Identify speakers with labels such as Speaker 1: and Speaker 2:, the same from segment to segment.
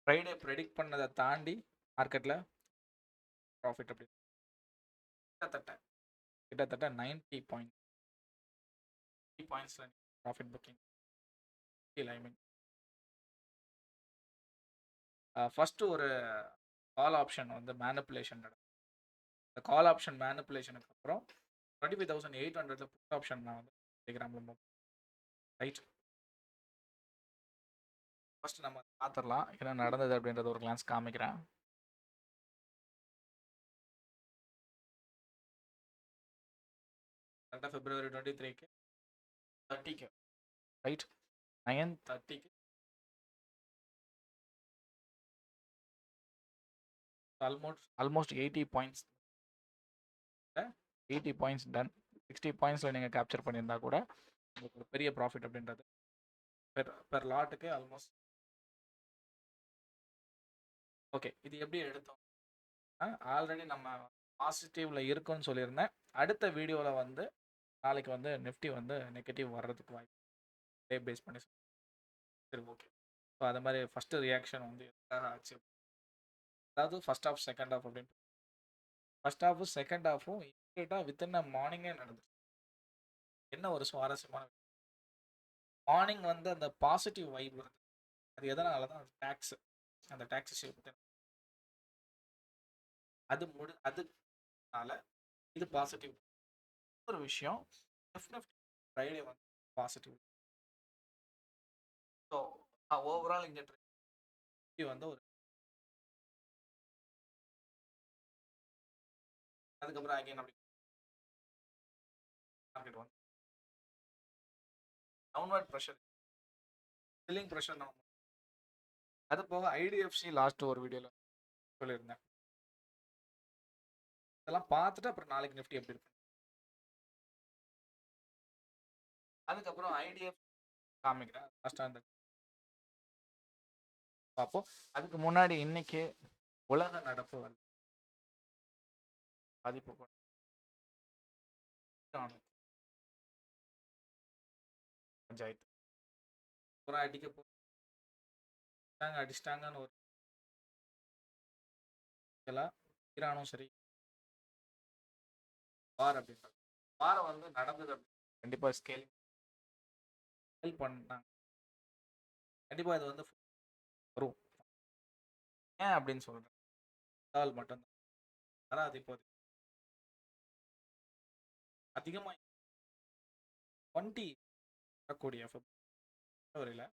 Speaker 1: Friday predict பண்ணதை தாண்டி மார்க்கெட்டில் ப்ராஃபிட் அப்படி கிட்டத்தட்ட கிட்டத்தட்ட 90 பாயிண்ட்ஸில் ப்ராஃபிட் புக்கிங். ஐ மீன் ஃபஸ்ட்டு ஒரு கால் ஆப்ஷன் வந்து மேனிப்புலேஷன் நடக்கும். இந்த கால் ஆப்ஷன் மேனிப்புலேஷனுக்கு அப்புறம் 25,800 புட் ஆப்ஷன் நான் வந்து டெலிகிராமில் ரைட். ஃபர்ஸ்ட் நம்ம பார்த்துடலாம் என்ன நடந்தது அப்படின்றத ஒரு கிளான்ஸ் காமிக்கிறேன். கரெக்டாக February 23க்கு 30க்கு ரைட் 9:30க்கு ஆல்மோஸ்ட் 80 பாயிண்ட்ஸ் 80 பாயிண்ட்ஸ் டன். 60 பாயிண்ட்ஸில் நீங்கள் கேப்சர் பண்ணியிருந்தா கூட உங்களுக்கு ஒரு பெரிய ப்ராஃபிட் அப்படின்றது பெர் லாட்டுக்கு ஆல்மோஸ்ட். ஓகே, இது எப்படி எடுத்தோம்? ஆல்ரெடி நம்ம பாசிட்டிவ்ல இருக்குன்னு சொல்லியிருந்தேன். அடுத்த வீடியோவில் வந்து நாளைக்கு வந்து நிஃப்டி வந்து நெகட்டிவ் வர்றதுக்கு வாய்ப்பு டே பேஸ் பண்ணி. சரி, ஓகே. ஸோ அது மாதிரி ஃபஸ்ட்டு ரியாக்ஷன் வந்து எதுக்காக ஆச்சு, அதாவது ஃபர்ஸ்ட் ஆஃப் செகண்ட் ஆஃப் அப்படின்னு. ஃபர்ஸ்ட் ஹாஃபும் செகண்ட் ஹாஃபும் இமீடியட்டாக வித்தின் அ மார்னிங்கே நடந்துச்சு. என்ன ஒரு சுவாரஸ்யமான மார்னிங் வந்து அந்த பாசிட்டிவ் வைப் வருது. அது எதனால தான் டேக்ஸ், அந்த டேக்ஸ் இஷ்யூ அதுனால இது பாசிட்டிவ். ஒரு விஷயம் ஃப்ரைடே வந்து பாசிட்டிவ். ஸோ ஓவரால் இங்கே வந்து ஒரு அதுக்கப்புறம் அகைன் அப்படி மார்க்கெட் வந்து டவுன்வர்ட் ப்ரெஷர், செல்லிங் ப்ரெஷர். நம்ம அது போக ஐடிஎஃப்சி லாஸ்ட் ஒரு வீடியோவில் சொல்லியிருந்தேன். இதெல்லாம் பார்த்துட்டு அப்புறம் நாளைக்கு நிஃப்டி எப்படி இருக்கு. அதுக்கப்புறம் ஐடிஎஃப் காமிக்கிறேன் லாஸ்ட்டாக அந்த பார்ப்போம். அதுக்கு முன்னாடி இன்னைக்கு உலக நடப்பு வந்து பாதிப்பு பஞ்சாயத்து அப்புறம் அடிச்சிட்டாங்கன்னு ஒரு ஈரானும் சரி வார் அப்படின்றது வாரம் வந்து நடந்தது. கண்டிப்பாக ஸ்கேல் பண்ணாங்க. கண்டிப்பாக இது வந்து வரும். ஏன் அப்படின்னு சொல்கிறேன், மட்டும்தான் வராது. இப்போது அதிகமாக 20 வரக்கூடிய பிப்ரவரியில்,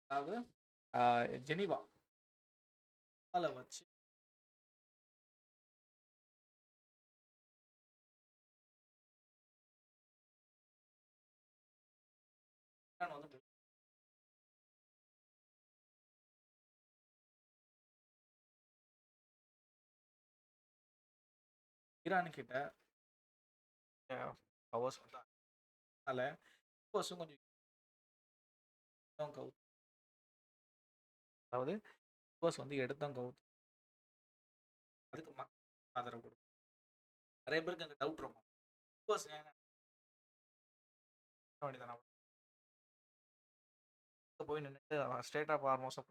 Speaker 1: அதாவது ஜெனீவா வச்சு வந்து ஈரான் கிட்ட பவர்ஸ் வந்தாங்க. அதனால கொஞ்சம் அதாவது வந்து எடுத்தோம் கவுத்து அதுக்கு மக்கள் ஆதரவு கொடுக்கும். நிறைய பேருக்கு அங்கே டவுட் இருக்கும், போய் நின்றுட்டு ஸ்டேட் ஆஃப் ஹார்மோஸை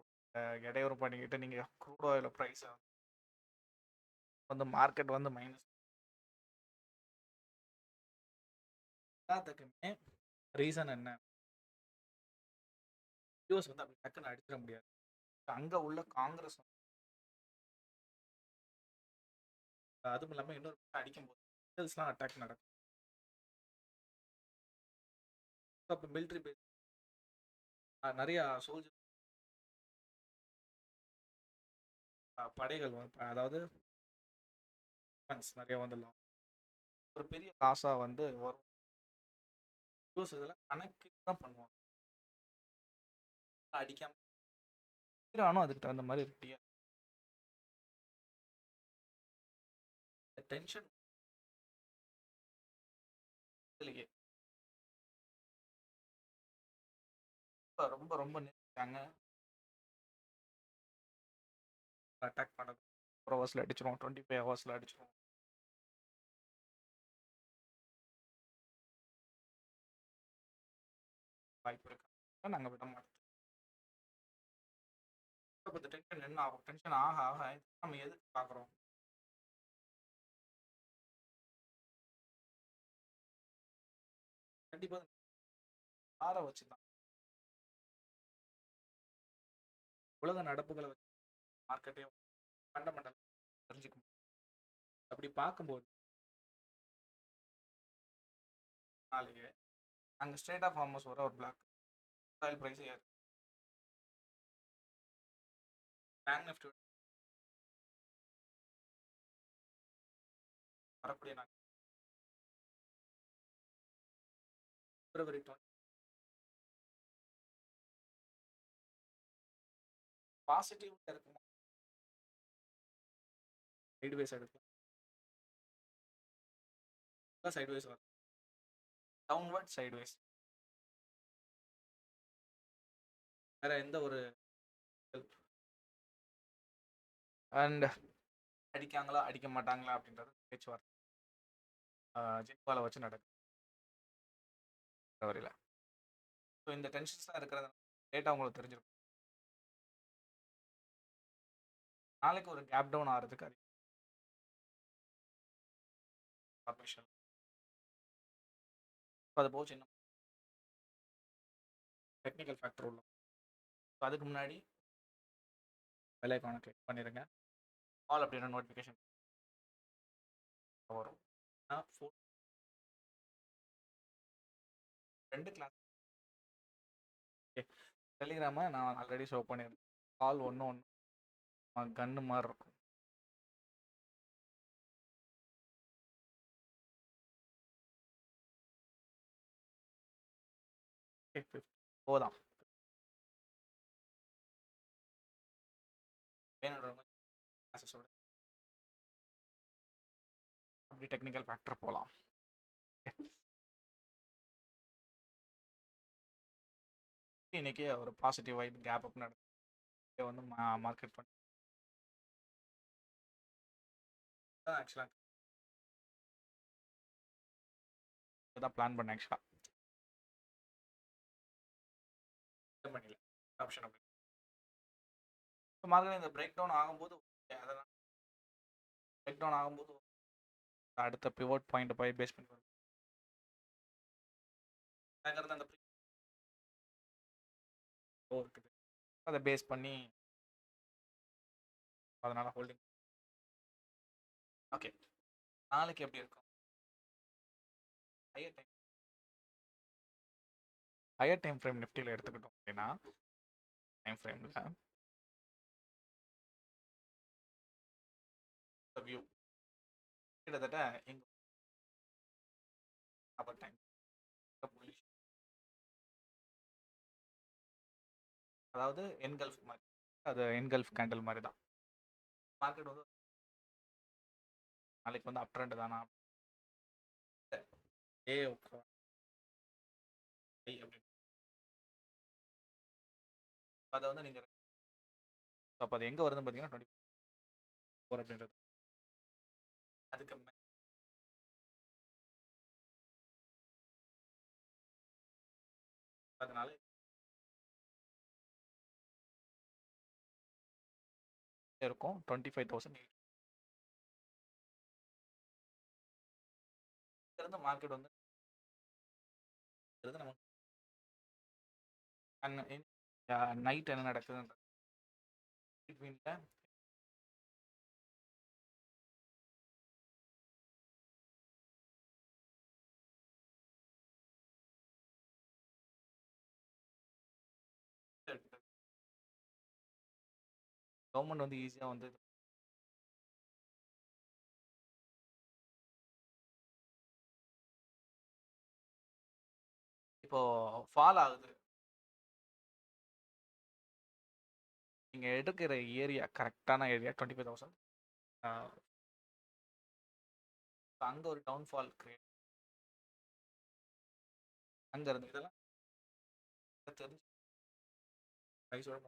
Speaker 1: இடையூறு பண்ணிக்கிட்டு நீங்கள் க்ரூட் ஆயில் ப்ரைஸை வந்து மார்க்கெட் வந்து மைனஸ் எல்லாத்துக்குமே ரீசன் என்ன? யூஎஸ் வந்து அப்படி டக்குன்னு அடிச்சிட முடியாது. அங்கே உள்ள காங்கிரஸ் அதுவும் இல்லாமல் இன்னொரு அடிக்கும் போது அட்டாக் நடக்கும். அப்போ மிலிட்ரி பேஸ் நிறைய சோல்ஜர் படைகள் அதாவது நிறைய வந்துடலாம். ஒரு பெரிய லாஸாக வந்து வரும். யூஎஸ் இதெல்லாம் கணக்கு தான் பண்ணுவாங்க. அடிக்காம ஈரானும் அதுக்கு தகுந்த மாதிரி ரெடியா டென்ஷன் ரொம்ப ரொம்ப நிறுத்திட்டாங்க. அட்டாக் பண்ணது 4 ஹவர்ஸில் அடிச்சிரும், 25 ஹவர்ஸில் அடிச்சிரும். வாய்ப்பு இருக்கு, நாங்கள் விட மாட்டோம். அப்ப இந்த டென்ஷன் என்ன ஆகும்? டென்ஷன் ஆக ஆக நம்ம எதுக்கு பார்க்குறோம்? கண்டிப்பா யார வச்சு தான். உலக நடப்புகள வச்சு மார்க்கெட்டே ஃபண்டமெண்டல் தெரிஞ்சுக்க முடியும். அப்படி பார்க்கும்போது நாளைக்கு அங்க ஸ்ட்ரெய்ட் ஆஃப் ஹார்மோஸ் வர ஒரு பிளாக் ஆயில் பிரைஸ் ஏறும். பேங்க் நிஃப்டி வரக்கூடிய நாள் பிப்ரவரி 20 பாசிட்டிவ் இருக்குமா? சைடுவேஸ் எடுக்கலாம். சைடுவேஸ் வரும். Downward sideways. வேற எந்த ஒரு அண்ட் அடிக்காங்களா அடிக்க மாட்டாங்களா அப்படின்றது பேச்சுவார்த்தை ஜின்பால வச்சு நடக்கும் வரையில. ஸோ இந்த டென்ஷன்ஸ்லாம் இருக்கிறது டேட்டா உங்களுக்கு தெரிஞ்சிருக்கும். நாளைக்கு ஒரு கேப் டவுன் ஆகிறதுக்கு அது பர்மிஷன். அது போச்சு இன்னும் டெக்னிக்கல் ஃபேக்டர் உள்ள. ஸோ அதுக்கு முன்னாடி பெல் ஐக்கானை கிளிக் பண்ணிடுங்க. ஆல் அப்படின்ற நோட்டிஃபிகேஷன் வரும். ரெண்டு கிளாஸ் டெலிகிராமை நான் ஆல்ரெடி ஷோ பண்ணியிருந்தேன். கால் ஒன்று கன்று மாதிரி இருக்கும். போதாம் வேணுன்றவங்க கிளாஸஸோட அப்படி டெக்னிக்கல் ஃபேக்டர் போகலாம். இன்னைக்கு ஒரு பாசிட்டிவ் வைப் கேப் அப் நடந்து வந்து மார்க்கெட் பண்ணி ஆக்சுவலாக தான் பிளான் பண்ணேன். ஆக்சுவலாக பண்ணல ஆப்ஷன் அப்படி மார்க்கெட் இந்த பிரேக் டவுன் ஆகும்போது அதெல்லாம் பிரேக் டவுன் ஆகும்போது அடுத்த பிவோட் பாயிண்ட் போய் பேஸ் பண்ணி வரும். அங்கிருந்து அந்த இருக்குது அதை பேஸ் பண்ணி அதனால ஹோல்டிங். ஓகே நாளைக்கு எப்படி இருக்கும்? ஹையர் டைம் ஃப்ரேம் நிஃப்டியில் எடுத்துக்கிட்டோம் அப்படின்னா டைம் ஃப்ரேமில் வியூ கிட்டத்தட்ட எங்க டைம் அதாவது என்கல்ஃப் மாதிரி, அது என்கல்ஃப் கேண்டில் மாதிரி தான். மார்க்கெட் வந்து நாளைக்கு வந்து அப் ட்ரெண்ட் தானா அப்படின்னு அதை வந்து நீங்கள் அப்போ அது எங்கே வருதுன்னு பார்த்தீங்கன்னா 24 அப்படின்றது. அதுக்கு அதனால இருக்கும் 25,000 இருந்து மார்க்கெட் வந்து நமக்கு நைட் என்ன நடக்குதுன்றது பிட்வீன்ல கவர்மெண்ட் வந்து ஈஸியாக வந்து இப்போ ஃபால் ஆகுது. நீங்கள் எடுக்கிற ஏரியா கரெக்டான ஏரியா 25,000 அங்கே ஒரு டவுன்ஃபால் கிரியேட் அங்கே இருந்து இதெல்லாம் தெரிஞ்சு ப்ரைஸோட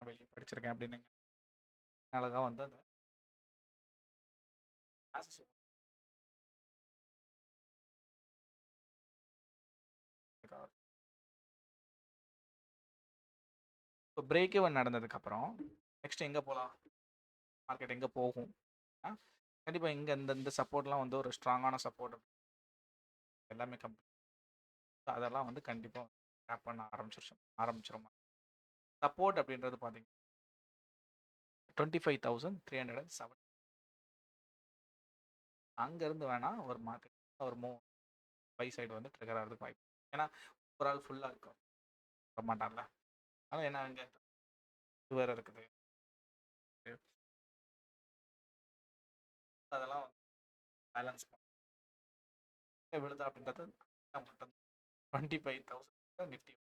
Speaker 1: வெளியே படிச்சிருக்கேன் அப்படின்னு அதனால தான் வந்து அந்த classes இப்போ பிரேக் ஈவன் நடந்ததுக்கப்புறம் நெக்ஸ்ட் எங்கே போகலாம், மார்க்கெட் எங்கே போகும். கண்டிப்பாக இங்கே இந்த சப்போர்ட்லாம் வந்து ஒரு ஸ்ட்ராங்கான சப்போர்ட் எல்லாமே கம்பெனி அதெல்லாம் வந்து கண்டிப்பாக டேப் பண்ண ஆரம்பிச்சிரும். சப்போர்ட் அப்படின்றது பார்த்தீங்கன்னா 25,307 அங்கேருந்து வேணால் ஒரு மார்க்கெட் ஒரு பை சைடு வந்து ட்ரிகர் ஆகிறதுக்கு வாய்ப்பு. ஏன்னா ஒரு ஆள் ஃபுல்லாக இருக்கும் வர மாட்டான்ல. ஆனால் என்ன இங்கே இது வேறு இருக்குது. அதெல்லாம் வந்து பேலன்ஸ் பண்ண விழுதா அப்படின்றது மட்டும் 25,000 நிஃப்டி.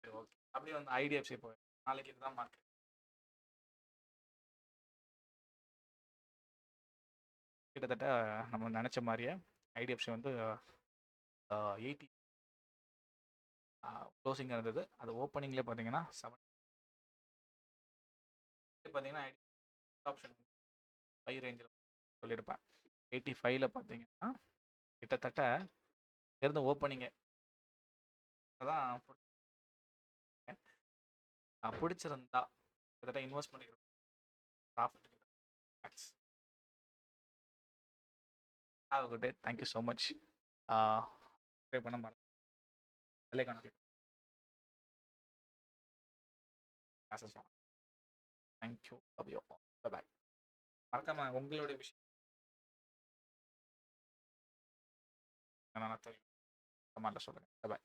Speaker 1: சரி ஓகே. அப்படியே வந்து ஐடிஎஃப்சி போய் நாளைக்கு இதுதான் மார்க்கெட் கிட்டத்தட்ட நம்ம நினச்ச மாதிரியே ஐடிஎஃப்சி வந்து 80 க்ளோசிங் இருந்தது. அது ஓப்பனிங்லேயே பார்த்தீங்கன்னா 7 பார்த்தீங்கன்னா ஆப்ஷன் பை ரேஞ்சில் சொல்லியிருப்பேன். 85ல் பார்த்தீங்கன்னா கிட்டத்தட்ட இருந்த ஓப்பனிங்கே அதான் பிடிச்சிருந்தா கிட்டத்தட்ட இன்வெஸ்ட் பண்ணிக்கிறோம் profit. Thanks. Have a good day. Thank you so much. Subscribe பண்ண மறந்து பெல்லைக்கான classes. Thank you. Love you. Bye. மறக்காம உங்களுடைய விஷயம் நான் தெரியும் கமெண்ட்ல சொல்லுங்கள். பாய்.